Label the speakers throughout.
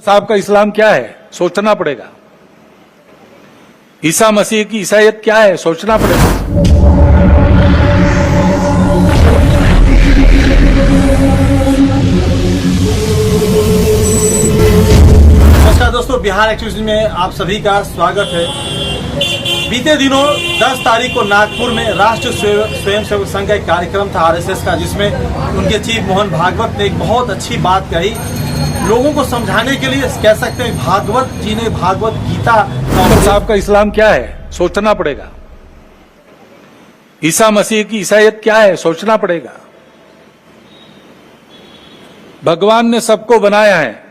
Speaker 1: साहब का इस्लाम क्या है सोचना पड़ेगा। ईसा मसीह की ईसाईयत क्या है सोचना पड़ेगा।
Speaker 2: नमस्कार दोस्तों, बिहार एक्टिविटी में आप सभी का स्वागत है। बीते दिनों 10 तारीख को नागपुर में राष्ट्रीय स्वयंसेवक संघ का एक कार्यक्रम था आरएसएस का, जिसमें उनके चीफ मोहन भागवत ने एक बहुत अच्छी बात कही। लोगों को समझाने के लिए कह सकते हैं भागवत जी ने भागवत गीता
Speaker 1: साहब का इस्लाम क्या है सोचना पड़ेगा। ईसा मसीह की ईसाईयत क्या है सोचना पड़ेगा। भगवान ने सबको बनाया है,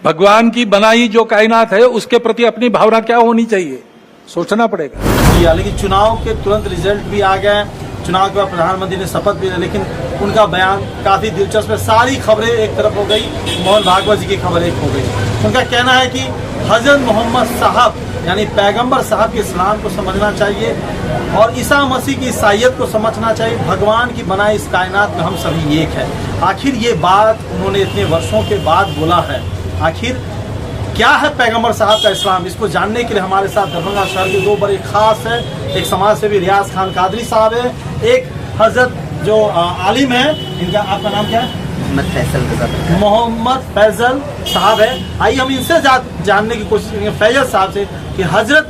Speaker 1: भगवान की बनाई जो कायनात है उसके प्रति अपनी भावना क्या होनी चाहिए सोचना पड़ेगा।
Speaker 2: लेकिन चुनाव के तुरंत रिजल्ट भी आ गए। चुनाव के बाद प्रधानमंत्री ने शपथ भी ली, लेकिन उनका बयान काफी दिलचस्प है। सारी खबरें एक तरफ हो गई, मोहन भागवत जी की खबर एक हो गई। उनका कहना है कि हजरत मोहम्मद साहब यानी पैगंबर साहब के इस्लाम को समझना चाहिए और ईसा मसीह की ईसाईयत को समझना चाहिए। भगवान की बनाई इस कायनात में हम सभी एक है। आखिर ये बात उन्होंने इतने वर्षों के बाद बोला है। आखिर क्या है पैगंबर साहब का इस्लाम, इसको जानने के लिए हमारे साथ दरभंगा शहर के दो बड़े खास है। एक समाज सेवी रियाज खान कादरी साहब है, एक हजरत जो आलिम है, इनका आपका नाम क्या है? मोहम्मद फैजल साहब है। आइए हम इनसे जानने की कोशिश करेंगे फैजल साहब से कि हजरत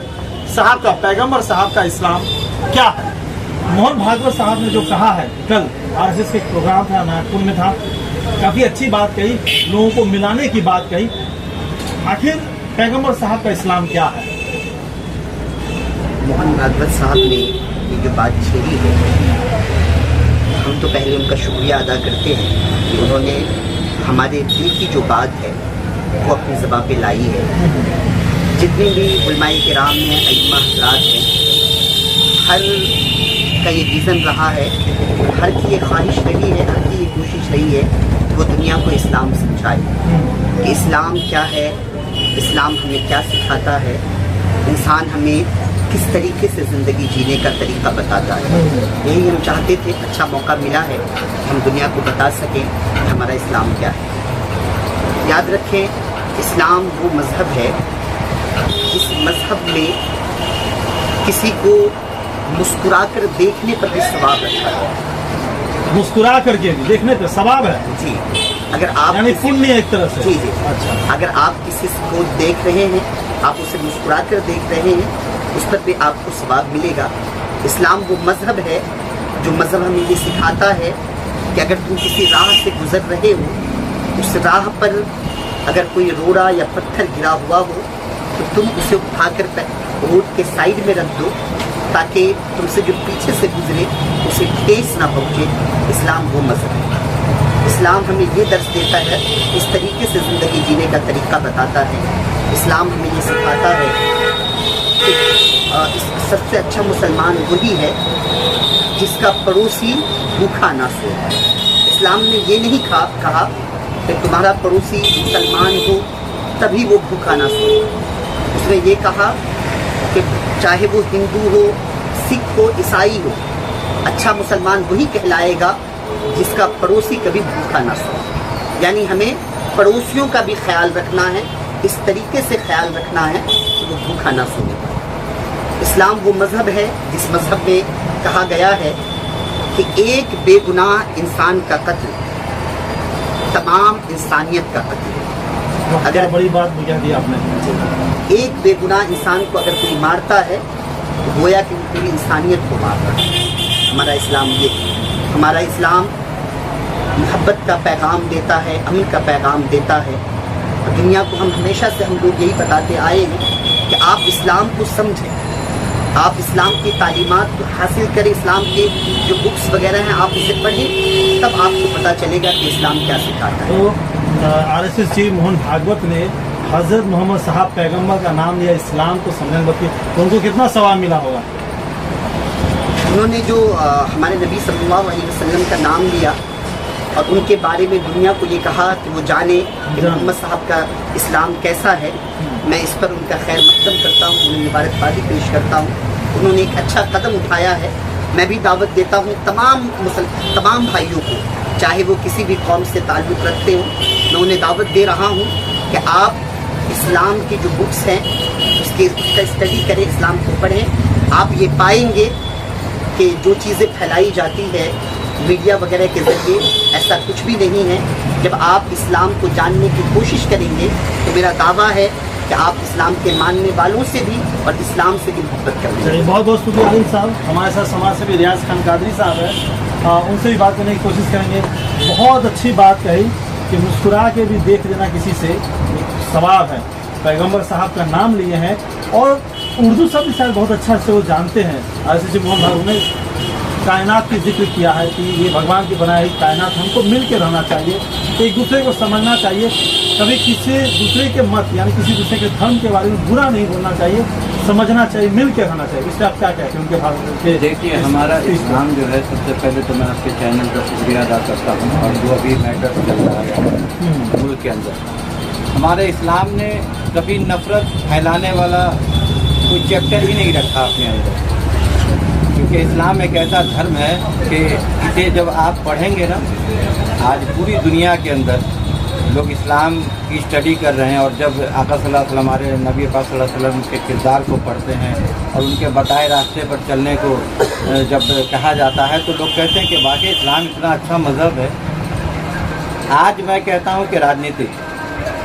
Speaker 2: साहब का पैगंबर साहब का इस्लाम क्या है। मोहन भागवत साहब ने जो कहा है, कल आरएसएस के प्रोग्राम था, नागपुर में था, काफी अच्छी बात कही, लोगों को मिलाने की बात कही। आखिर पैगंबर साहब का इस्लाम क्या है?
Speaker 3: मोहन भागवत साहब ने ये जो बात छेड़ी है, हम तो पहले उनका शुक्रिया अदा करते हैं कि उन्होंने हमारे दिल की जो बात है वो अपनी ज़बान पे लाई है। जितने भी उलमाए किराम हैं, अइम्मा हज़रात हैं, हर का ये विज़न रहा है, हर की ये ख्वाहिश रही है, हर की ये कोशिश रही है कि वो दुनिया को इस्लाम समझाए कि इस्लाम क्या है, इस्लाम हमें क्या सिखाता है, इंसान हमें किस तरीके से ज़िंदगी जीने का तरीका बताता है। यही हम चाहते थे। अच्छा मौका मिला है हम दुनिया को बता सकें कि हमारा इस्लाम क्या है। याद रखें, इस्लाम वो मज़हब है जिस मज़हब में किसी को मुस्कुराकर देखने पर भी सवाब रखा है।
Speaker 2: मुस्कुरा करके देखने पर सवाब है
Speaker 3: जी। अगर आप
Speaker 2: यानी पुण्य एक तरह से।
Speaker 3: जी जी।
Speaker 2: अच्छा।
Speaker 3: अगर आप किसी को देख रहे हैं, आप उसे मुस्कुरा कर देख रहे हैं, उस पर भी आपको सवाब मिलेगा। इस्लाम वो मज़हब है जो मज़हब हमें ये सिखाता है कि अगर तुम किसी राह से गुजर रहे हो, उस राह पर अगर कोई रोड़ा या पत्थर गिरा हुआ हो तो तुम उसे उठाकर रोड के साइड में रख दो, ताकि तुमसे जो पीछे से गुजरे उसे ठेस ना पहुँचे। इस्लाम वो मज़हब है। इस्लाम हमें ये दर्श देता है, इस तरीके से ज़िंदगी जीने का तरीका बताता है। इस्लाम हमें ये सिखाता है कि सबसे अच्छा मुसलमान वही है जिसका पड़ोसी भूखा ना सोए। इस्लाम ने ये नहीं कहा कि तुम्हारा पड़ोसी मुसलमान हो तभी वो भूखा ना सोए। उसने ये कहा कि चाहे वो हिंदू हो, सिख हो, ईसाई हो, अच्छा मुसलमान वही कहलाएगा जिसका पड़ोसी कभी भूखा ना सोए। यानी हमें पड़ोसियों का भी ख्याल रखना है, इस तरीके से ख्याल रखना है कि वो भूखा ना सोए। इस्लाम वो मज़हब है जिस मज़हब में कहा गया है कि एक बेगुनाह इंसान का कत्ल तमाम इंसानियत का कत्ल है।
Speaker 2: अगर बड़ी बात बुझा दी आपने।
Speaker 3: एक बेगुनाह इंसान को अगर कोई मारता है तो गोया कि पूरी इंसानियत को मार रहा है। हमारा इस्लाम ये है। हमारा इस्लाम मोहब्बत का पैगाम देता है, अमन का पैगाम देता है। और दुनिया को हम हमेशा से हम लोग यही बताते आए हैं कि आप इस्लाम को समझें, आप इस्लाम की तालीमात को हासिल करें, इस्लाम के जो बुक्स वगैरह हैं आप उसे पढ़ें, तब आपको पता चलेगा कि इस्लाम क्या सिखाता है।
Speaker 2: तो आरएसएस चीफ मोहन भागवत ने हजरत मोहम्मद साहब पैगंबर का नाम लिया, इस्लाम को समझने बल्कि तो उनको कितना सवाब मिला होगा।
Speaker 3: उन्होंने जो हमारे नबी सल्लल्लाहु अलैहि वसल्लम का नाम लिया और उनके बारे में दुनिया को ये कहा कि वो जाने कि मोहम्मद साहब का इस्लाम कैसा है, मैं इस पर उनका खैर मकदम करता हूँ, उन्हें मुबारकबादी पेश करता हूँ। उन्होंने एक अच्छा कदम उठाया है। मैं भी दावत देता हूँ तमाम भाइयों को, चाहे वो किसी भी कौम से ताल्लुक़ रखते हो, मैं उन्हें दावत दे रहा हूँ कि आप इस्लाम की जो बुक्स हैं उसका स्टडी करें, इस्लाम को पढ़ें। आप ये पाएंगे कि जो चीज़ें फैलाई जाती है मीडिया वगैरह के ज़रिए, ऐसा कुछ भी नहीं है। जब आप इस्लाम को जानने की कोशिश करेंगे तो मेरा दावा है कि आप इस्लाम के मानने वालों से भी और इस्लाम से भी मोहब्बत करेंगे।
Speaker 2: बहुत बहुत शुक्रिया आलिम साहब। हमारे साथ समाज सेवी रियाज खान कादरी साहब है, उनसे भी बात करने की कोशिश करेंगे। बहुत अच्छी बात कही कि मुस्कुरा के भी देख लेना किसी से सवाब है। पैगंबर साहब का नाम लिए हैं और उर्दू शब्द शायद बहुत अच्छा से वो जानते हैं। ऐसे मोहन भागवत ने कायनात की जिक्र किया है कि ये भगवान की बनाई कायनात, हमको मिल के रहना चाहिए, एक दूसरे को समझना चाहिए, कभी किसी दूसरे के मत यानी किसी दूसरे के धर्म के बारे में बुरा नहीं बोलना चाहिए, समझना चाहिए, मिल के रहना चाहिए। इससे आप क्या कहते हैं उनके भाग के?
Speaker 4: देखिए, हमारा इस्लाम जो है, सबसे पहले तो मैं आपके चैनल का शुक्रिया अदा करता हूँ। और जो अभी मैटर चल रहा है मुल्क के अंदर, हमारे इस्लाम ने कभी नफरत फैलाने वाला कोई चैप्टर ही नहीं रखा अपने अंदर, क्योंकि इस्लाम एक ऐसा धर्म है कि इसे जब आप पढ़ेंगे ना, आज पूरी दुनिया के अंदर लोग इस्लाम की स्टडी कर रहे हैं। और जब आका सल्लल्लाहु अलैहि वसल्लम, हमारे नबी पाक सल्लल्लाहु अलैहि वसल्लम के किरदार को पढ़ते हैं और उनके बताए रास्ते पर चलने को जब कहा जाता है, तो लोग कहते हैं कि वाकई इस्लाम इतना अच्छा मज़हब है। आज मैं कहता हूँ कि राजनीति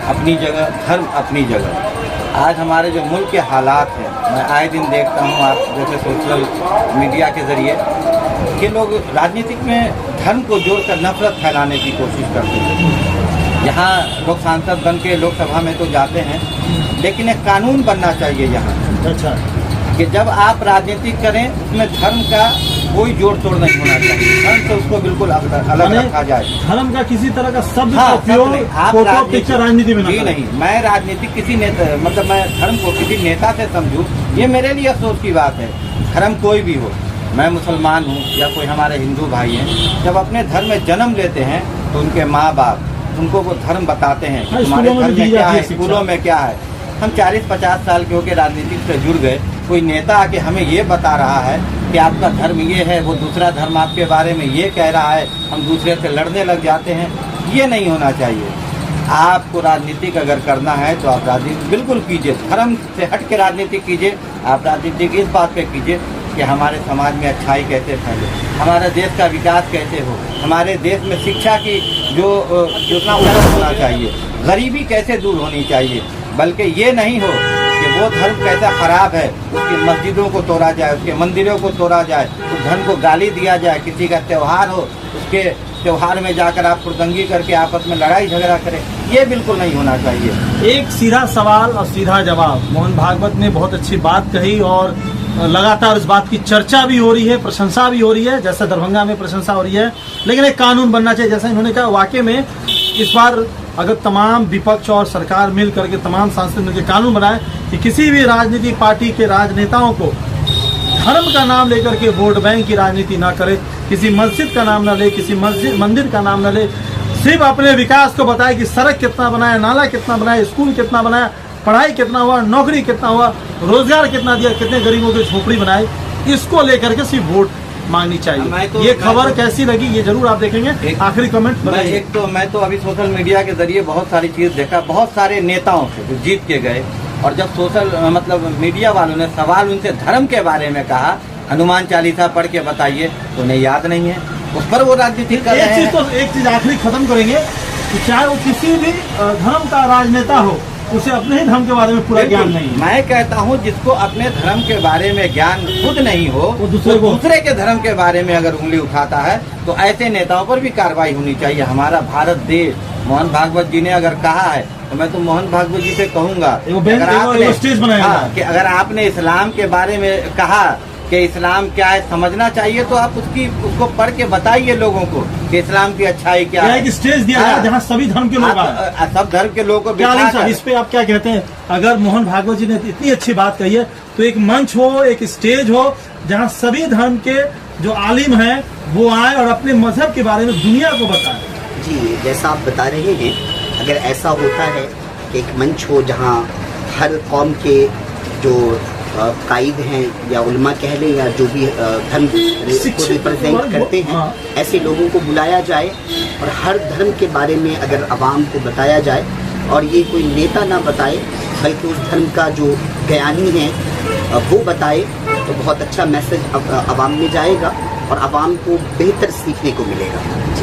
Speaker 4: अपनी जगह, धर्म अपनी जगह। आज हमारे जो मुल्क के हालात हैं, मैं आए दिन देखता हूँ, आप जैसे सोशल मीडिया के ज़रिए कि लोग राजनीतिक में धर्म को जोड़कर नफरत फैलाने की कोशिश करते हैं। यहाँ लोग सांसद बन के लोकसभा में तो जाते हैं, लेकिन एक कानून बनना चाहिए यहाँ,
Speaker 2: अच्छा,
Speaker 4: कि जब आप राजनीति करें उसमें धर्म का कोई जोड़ तोड़ नहीं होना चाहिए, धर्म से उसको बिल्कुल अलग रखा जाए।
Speaker 2: धर्म का किसी तरह का शब्द
Speaker 4: हाँ,
Speaker 2: का उपयोग फोटो पिक्चर राजनीति में
Speaker 4: जी नहीं। मैं राजनीति किसी नेता, मतलब मैं धर्म को किसी नेता से समझूं, ये मेरे लिए अफसोस की बात है। धर्म कोई भी हो, मैं मुसलमान हूँ या कोई हमारे हिंदू भाई हैं, जब अपने धर्म में जन्म लेते हैं तो उनके माँ बाप उनको वो धर्म बताते हैं कि हमारे धर्म में क्या है, स्कूलों में क्या है। हम 40-50 साल के होकर राजनीति से जुड़ गए, कोई नेता आके हमें ये बता रहा है कि आपका धर्म ये है, वो दूसरा धर्म आपके बारे में ये कह रहा है, हम दूसरे से लड़ने लग जाते हैं। ये नहीं होना चाहिए। आपको राजनीतिक अगर करना है तो आप राजनीति बिल्कुल कीजिए, धर्म से हट के राजनीति कीजिए। आप राजनीतिक इस बात पे कीजिए कि हमारे समाज में अच्छाई कैसे फैले, हमारे देश का विकास कैसे हो, हमारे देश में शिक्षा की जो उतना उपलब्ध होना चाहिए, गरीबी कैसे दूर होनी चाहिए। बल्कि ये नहीं हो कि वो धर्म कैसा खराब है, उसकी मस्जिदों को तोड़ा जाए, उसके मंदिरों को तोड़ा जाए, उस धर्म को गाली दिया जाए। किसी का त्यौहार हो, उसके त्यौहार में जाकर आप फुर्दंगी करके आपस में लड़ाई झगड़ा करें, ये बिल्कुल नहीं होना चाहिए।
Speaker 2: एक सीधा सवाल और सीधा जवाब। मोहन भागवत ने बहुत अच्छी बात कही और लगातार इस बात की चर्चा भी हो रही है, प्रशंसा भी हो रही है, जैसे दरभंगा में प्रशंसा हो रही है। लेकिन एक कानून बनना चाहिए, जैसा इन्होंने कहा। वाकई में इस बार अगर तमाम विपक्ष और सरकार मिल करके तमाम सांसद मिलकर कानून बनाए कि किसी भी राजनीतिक पार्टी के राजनेताओं को धर्म का नाम लेकर के वोट बैंक की राजनीति ना करे, किसी मस्जिद का नाम ना ले, किसी मंदिर का नाम ना ले, सिर्फ अपने विकास को बताए कि सड़क कितना बनाया, नाला कितना बनाया, स्कूल कितना बनाया, पढ़ाई कितना हुआ, नौकरी कितना हुआ, रोजगार कितना दिया, कितने गरीबों की झोपड़ी बनाई, इसको लेकर के सिर्फ वोट मांगनी चाहिए। ये खबर कैसी लगी ये जरूर आप देखेंगे। आखिरी कमेंट बताइए।
Speaker 4: मैं तो अभी सोशल मीडिया के जरिए बहुत सारी चीज देखा, बहुत सारे नेताओं से जो जीत के गए, और जब सोशल मतलब मीडिया वालों ने सवाल उनसे धर्म के बारे में कहा, हनुमान चालीसा पढ़ के बताइए, तो उन्हें याद नहीं है, उस पर वो राजनीति कर रहे हैं।
Speaker 2: एक चीज आखिरी खत्म करेंगे कि चाहे वो किसी भी धर्म का राजनेता हो, उसे अपने ही धर्म के बारे में पूरा ज्ञान नहीं है।
Speaker 4: मैं कहता हूँ जिसको अपने धर्म के बारे में ज्ञान खुद नहीं हो, वो दूसरे के धर्म के बारे में अगर उंगली उठाता है, तो ऐसे नेताओं पर भी कार्रवाई होनी चाहिए। हमारा भारत देश, मोहन भागवत जी ने अगर कहा है, तो मैं तो मोहन भागवत जी से कहूँगा कि अगर आपने इस्लाम के बारे में कहा कि इस्लाम क्या है समझना चाहिए, तो आप उसको पढ़ के बताइए लोगों को कि इस्लाम की अच्छाई क्या है।
Speaker 2: एक स्टेज दिया है जहाँ सभी धर्म के लोग आए,
Speaker 4: सब धर्म के लोगों को।
Speaker 2: इस पे आप क्या कहते हैं? अगर मोहन भागवत जी ने इतनी अच्छी बात कही है, तो एक मंच हो, एक स्टेज हो, जहाँ सभी धर्म के जो आलिम हैं वो आए और अपने मजहब के बारे में दुनिया को बताएं।
Speaker 3: जी, जैसा आप बता रहे हैं, अगर ऐसा होता है कि एक मंच हो जहाँ हर कौम के जो कायद हैं या उलमा कह लें या जो भी धर्म को रिप्रेजेंट करते हैं, ऐसे लोगों को बुलाया जाए और हर धर्म के बारे में अगर आवाम को बताया जाए, और ये कोई नेता ना बताए बल्कि उस धर्म का जो ज्ञानी है वो बताए, तो बहुत अच्छा मैसेज आवाम में जाएगा और आवाम को बेहतर सीखने को मिलेगा।